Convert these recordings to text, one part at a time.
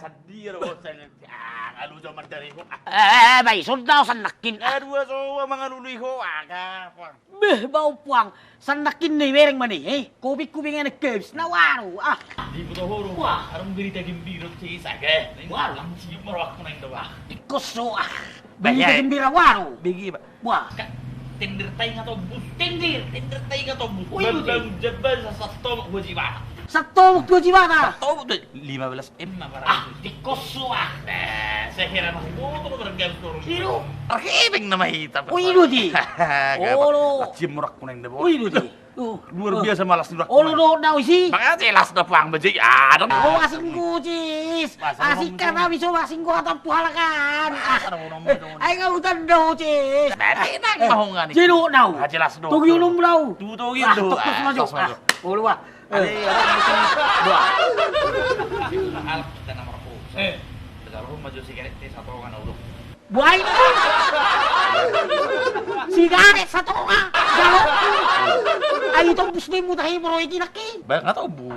Sadir ko sa ano sa mandari ko. Bay, sundaw sanakin. Aduh, so mga luluy ko. Puang. Beh, bau puang. Sanakin ni wereng mani, Kopi-kopi nga nag-caves na waro. Di ko horo. Arang berita gembira sa isa ke. Wah, lang siyup marwak ko na yung dawa. Ikoso Berita gembira waro. Bigi ba? Wah. Tender tay nga to bus. Tender tay nga to bus. Uy, Babang jabal sa sato mo jiwa. Satu dua jiwa ta. Sato 15M na para. Ikoso Saya kira masih motor bergam turun. Iro. Arkibing na mahita pa. Uy, di. Olo. Jim murak ko na yung dawa. Uy, di. Luar biasa malas nurak. Olo do na isi. Baka jelas na puang bajik. Oh, asing kucis. Asik ka na biso asing ko atang puhalakan. Ay nga utan daw, cis. Nanti nang mahungan. Sino daw? Jelas do. Tugyo nung daw. Tutugin do. Tos maju. Olo wa. Dua. Al kita nomor aku. Kalau maju sigaret satu orang ulo. Buhay mo! Sigaret sa toka! Galo! Ay, itong busne mo tayo mo rin kinaki! Ba, nga tau bu.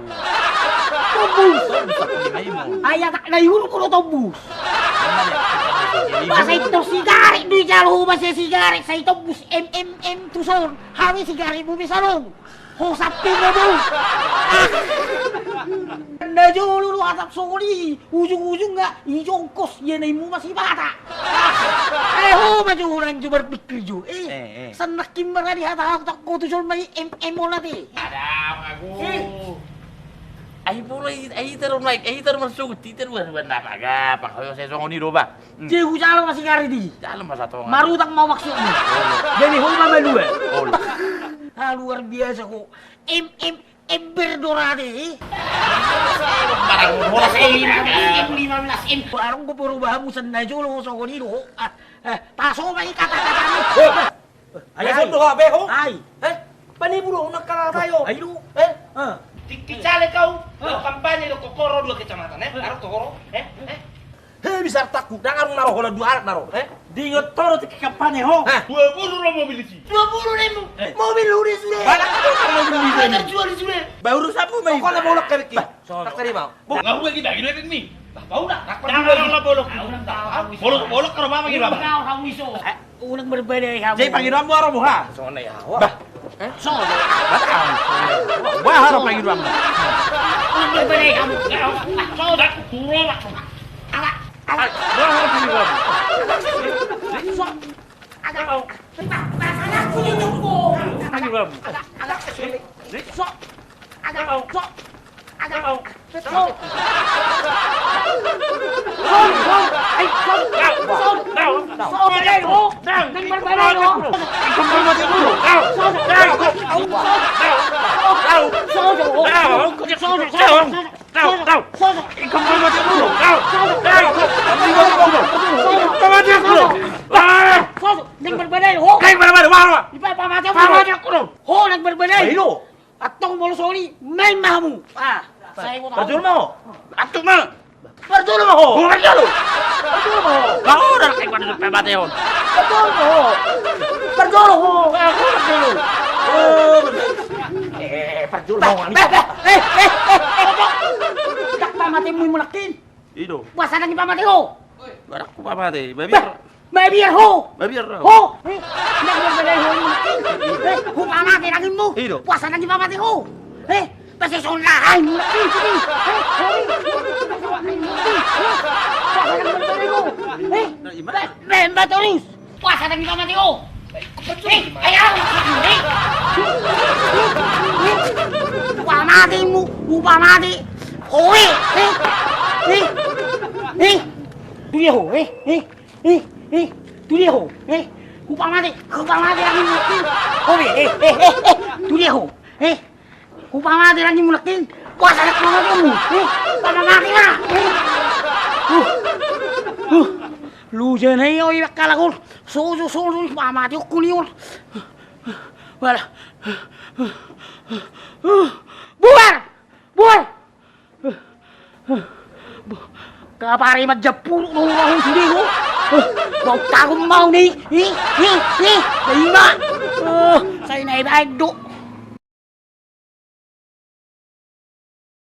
Tobus! Ay, ay, nayulo ko na tobus! Basta itong sigaret do'y jalo ba siya sigaret sa itong bus MMM tuson! Hawi sigaret mo misalong! Husapin mo mo! Najulo lo atap soli, ujung-ujung nggak ijongkos yan ay mo masih bata. Maju orang jo berpikir jo. Sanakin marah di hata aku tak kau tu sol mai mo nanti. Ada aku. Ay pulay, ay terus naik, ay terus masuk, titer bukan apa ga, pak hoyo saya songoni do ba. Jehu jalo masih kari di. Dalam masa to. Marutang mau maksudnya. Jadi homa malua. Luar biasa kok. Ember dorade. Barang bola M15M. Barang ko puro bahamusan na julo sa konino. Taso may kata-kata mo. Ayun do ha beho. Ay. Paniburo nakala tayo. Ay lu. Kicale kau. Kampanye lo kokoro dua kecamatan Aro kokoro. Bisa takut dangar naro hola dua alat naro. Dingot toro ti kampanye ho. 20 lo mobil sih. 20.000. Mobil udah sudah. Balak ko mobil Ay terjual sudah. Baru sapu may. Kok na bolak kali ki. Tak tadi mau. Nga huwag kita, ginawin mi. Bau na. Jangan lang bolok. Bolok ka ba magiro ba? Kau hawiso. Unang berbeda kamu. Jay pangiram mo aro mo ha. So na yawa. So. Batang. Wah, harap lagi dua. Unang berbeda kamu. So dah turun lah. Ala. Wah, harap lagi dua. So. Ada kau. Rasanya punya jumbo. Lagi dua. So. Ada kau. So. Ada kau. So. Atong molusoli main mahamu. Saya mau tahu. Bajul mo. Atuk na. Bajul mo. Bajul. Bajul mo. Kau dah kayak pada depan bateon. Bajul mo. Bajul mo. Bajul. Bajul mo. Tak pamati mo mulakin. Ido. Puasa lagi pamati ho. Barak ko pa mate. Babir. Babir ho. Babir. Ho. Nak berbeda ho mulakin. Ho pamati lagi mo. Ido. Puasa lagi pamati ho. Pasti solahan mulakin sini. Bemba terus. Puasa lagi pamati ho. Ayo. Pamati mo. Pamati. Oi. Tu dia ho. Tu dia ho. Pamati lagi mulakin. Oi. Tu dia ho. Upamati lagi mulakin. Puasa lagi pamati mo. Pamati na. Lu janay oy kalakol. Sojo pamati ko niyon. Wala. Buar. Kapari majapuro no ako sini ko. Bau takong mau ni. Lima. Saya naik do.